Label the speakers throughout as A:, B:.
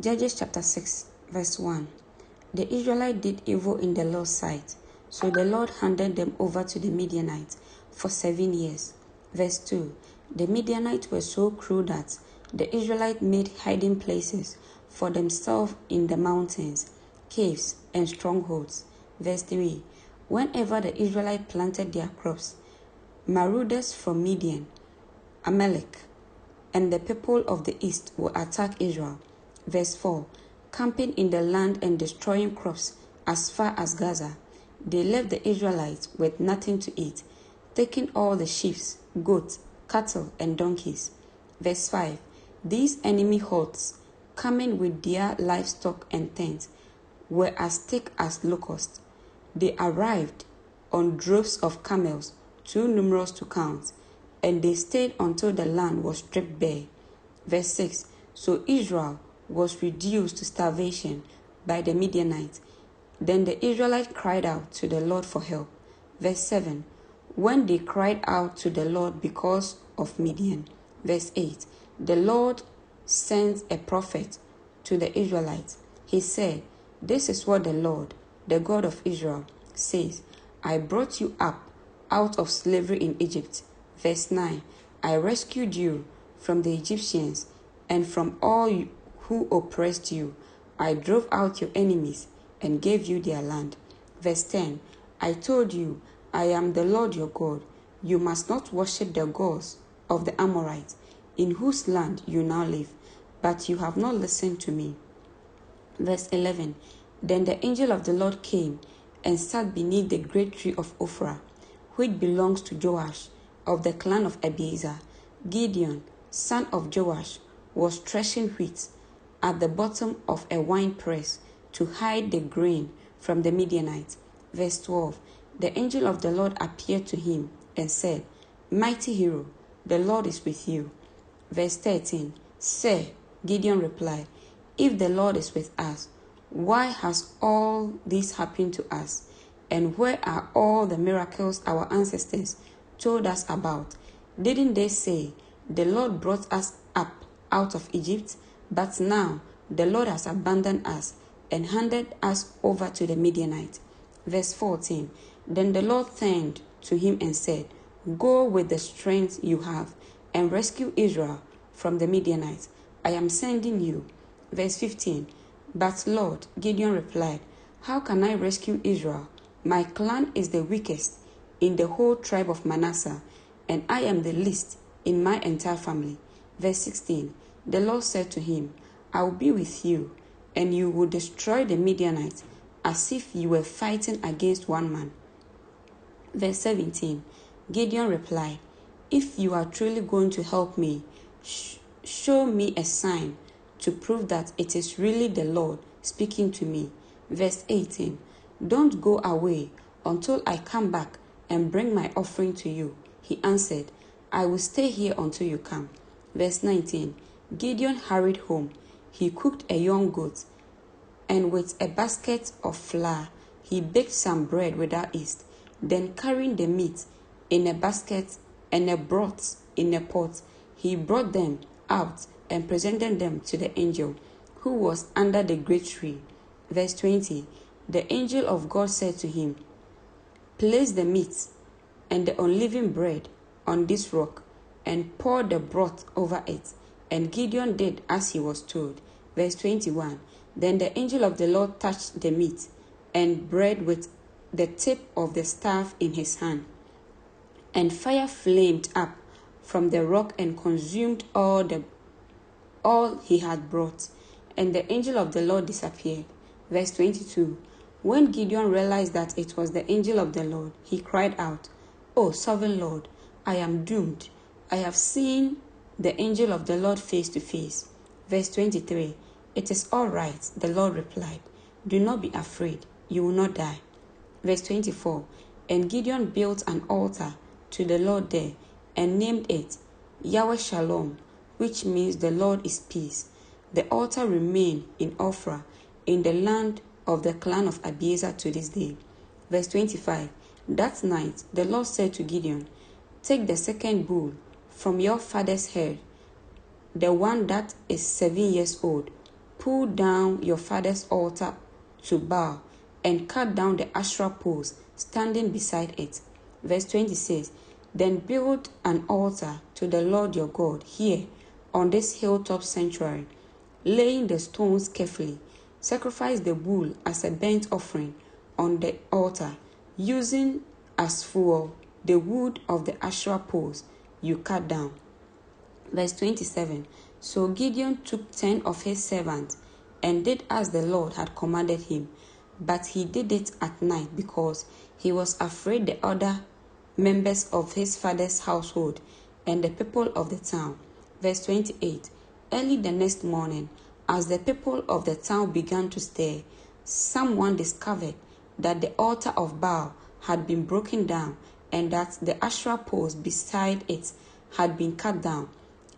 A: Judges chapter 6, verse 1. The Israelites did evil in the Lord's sight, so the Lord handed them over to the Midianites for 7 years. Verse 2. The Midianites were so cruel that the Israelites made hiding places for themselves in the mountains, caves, and strongholds. Verse 3. Whenever the Israelites planted their crops, marauders from Midian, Amalek, and the people of the east will attack Israel. Verse 4. Camping in the land and destroying crops as far as Gaza, they left the Israelites with nothing to eat, taking all the sheep, goats, cattle, and donkeys. Verse 5. These enemy hordes, coming with their livestock and tents, were as thick as locusts. They arrived on droves of camels, too numerous to count, and they stayed until the land was stripped bare. Verse 6. So Israel was reduced to starvation by the Midianites. Then the Israelites cried out to the Lord for help. Verse 7. When they cried out to the Lord because of Midian. Verse 8. The Lord sent a prophet to the Israelites. He said, "This is what the Lord, the God of Israel, says. I brought you up out of slavery in Egypt." Verse 9. I rescued you from the Egyptians and from all who oppressed you. I drove out your enemies and gave you their land. Verse 10. I told you, I am the Lord your God. You must not worship the gods of the Amorites, in whose land you now live. But you have not listened to me. Verse 11. Then the angel of the Lord came and sat beneath the great tree of Ophrah, which belongs to Joash, of the clan of Abiezer. Gideon, son of Joash, was threshing wheat at the bottom of a winepress to hide the grain from the Midianites. Verse 12. The angel of the Lord appeared to him and said, "Mighty hero, the Lord is with you." Verse 13. Sir, Gideon replied, "If the Lord is with us, why has all this happened to us? And where are all the miracles our ancestors told us about? Didn't they say, 'The Lord brought us up out of Egypt'? But now the Lord has abandoned us and handed us over to the Midianites." Verse 14. Then the Lord turned to him and said, "Go with the strength you have and rescue Israel from the Midianites. I am sending you." Verse 15. But Lord, Gideon replied, "How can I rescue Israel? My clan is the weakest in the whole tribe of Manasseh, and I am the least in my entire family." Verse 16. The Lord said to him, "I will be with you, and you will destroy the Midianites as if you were fighting against one man." Verse 17. Gideon replied, "If you are truly going to help me, show me a sign to prove that it is really the Lord speaking to me." Verse 18. "Don't go away until I come back and bring my offering to you." He answered, "I will stay here until you come." Verse 19. Gideon hurried home. He cooked a young goat, and with a basket of flour, he baked some bread without yeast. Then carrying the meat in a basket and a broth in a pot, he brought them out and presented them to the angel who was under the great tree. Verse 20. The angel of God said to him, "Place the meat and the unleavened bread on this rock and pour the broth over it." And Gideon did as he was told. Verse 21. Then the angel of the Lord touched the meat and bread with the tip of the staff in his hand, and fire flamed up from the rock and consumed all he had brought, and the angel of the Lord disappeared. Verse 22. When Gideon realized that it was the angel of the Lord, he cried out, "O sovereign Lord, I am doomed. I have seen the angel of the Lord face to face." Verse 23. "It is all right," the Lord replied. "Do not be afraid. You will not die." Verse 24. And Gideon built an altar to the Lord there and named it Yahweh Shalom, which means the Lord is peace. The altar remained in Ophrah in the land of the clan of Abiezer to this day. Verse 25. That night the Lord said to Gideon, "Take the second bull from your father's herd, the one that is 7 years old. pull down your father's altar to Baal and cut down the Asherah poles standing beside it. Verse 20 says, then build an altar to the Lord your God here on this hilltop sanctuary, laying the stones carefully. Sacrifice the bull as a burnt offering on the altar, using as fuel the wood of the Asherah poles you cut down. Verse 27, so Gideon took 10 of his servants and did as the Lord had commanded him, but he did it at night because he was afraid the other members of his father's household and the people of the town. Verse 28, early the next morning, as the people of the town began to stir, someone discovered that the altar of Baal had been broken down and that the Asherah poles beside it had been cut down.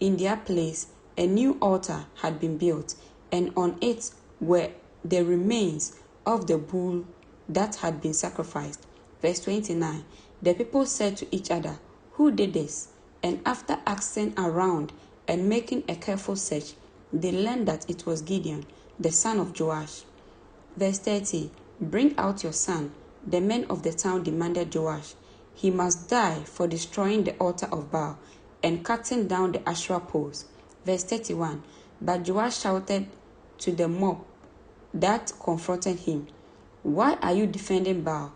A: In their place, a new altar had been built, and on it were the remains of the bull that had been sacrificed. Verse 29, the people said to each other, who did this? And after asking around and making a careful search, they learned that it was Gideon, the son of Joash. Verse 30, bring out your son. The men of the town demanded Joash. He must die for destroying the altar of Baal and cutting down the Asherah poles. Verse 31, but Joash shouted to the mob that confronted him, why are you defending Baal?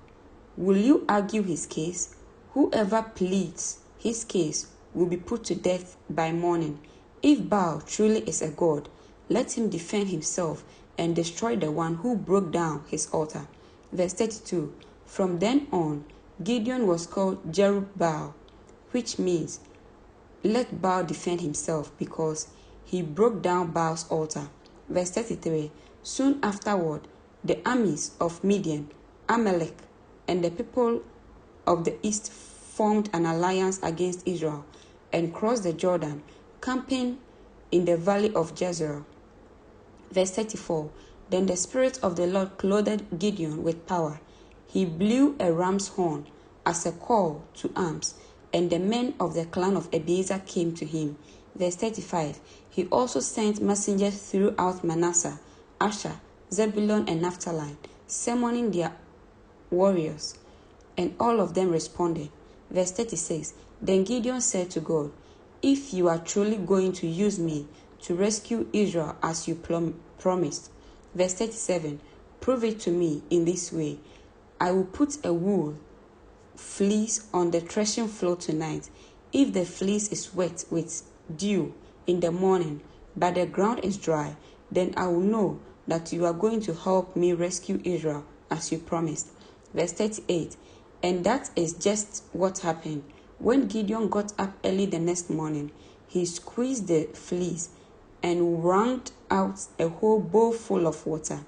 A: Will you argue his case? Whoever pleads his case will be put to death by morning. If Baal truly is a god, let him defend himself and destroy the one who broke down his altar. Verse 32, from then on, Gideon was called Jerubbaal, which means, let Baal defend himself, because he broke down Baal's altar. Verse 33, soon afterward, the armies of Midian, Amalek, and the people of the east formed an alliance against Israel and crossed the Jordan, camping in the valley of Jezreel. Verse 34, then the Spirit of the Lord clothed Gideon with power. He blew a ram's horn as a call to arms, and the men of the clan of Abiezer came to him. Verse 35, he also sent messengers throughout Manasseh, Asher, Zebulun, and Naphtali, summoning their warriors, and all of them responded. Verse 36, then Gideon said to God, if you are truly going to use me to rescue Israel as you promised. Verse 37, prove it to me in this way. I will put a wool fleece on the threshing floor tonight. If the fleece is wet with dew in the morning, but the ground is dry, then I will know that you are going to help me rescue Israel as you promised. Verse 38, and that is just what happened. When Gideon got up early the next morning, he squeezed the fleece and wrung out a whole bowl full of water.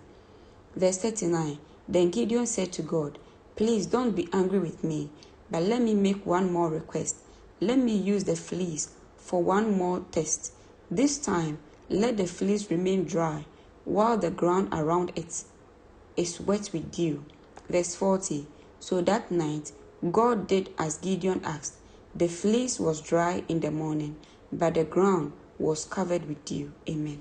A: Verse 39, then Gideon said to God, please don't be angry with me, but let me make one more request. Let me use the fleece for one more test. This time, let the fleece remain dry, while the ground around it is wet with dew. Verse 40, so that night, God did as Gideon asked. The fleece was dry in the morning, but the ground was covered with dew. Amen.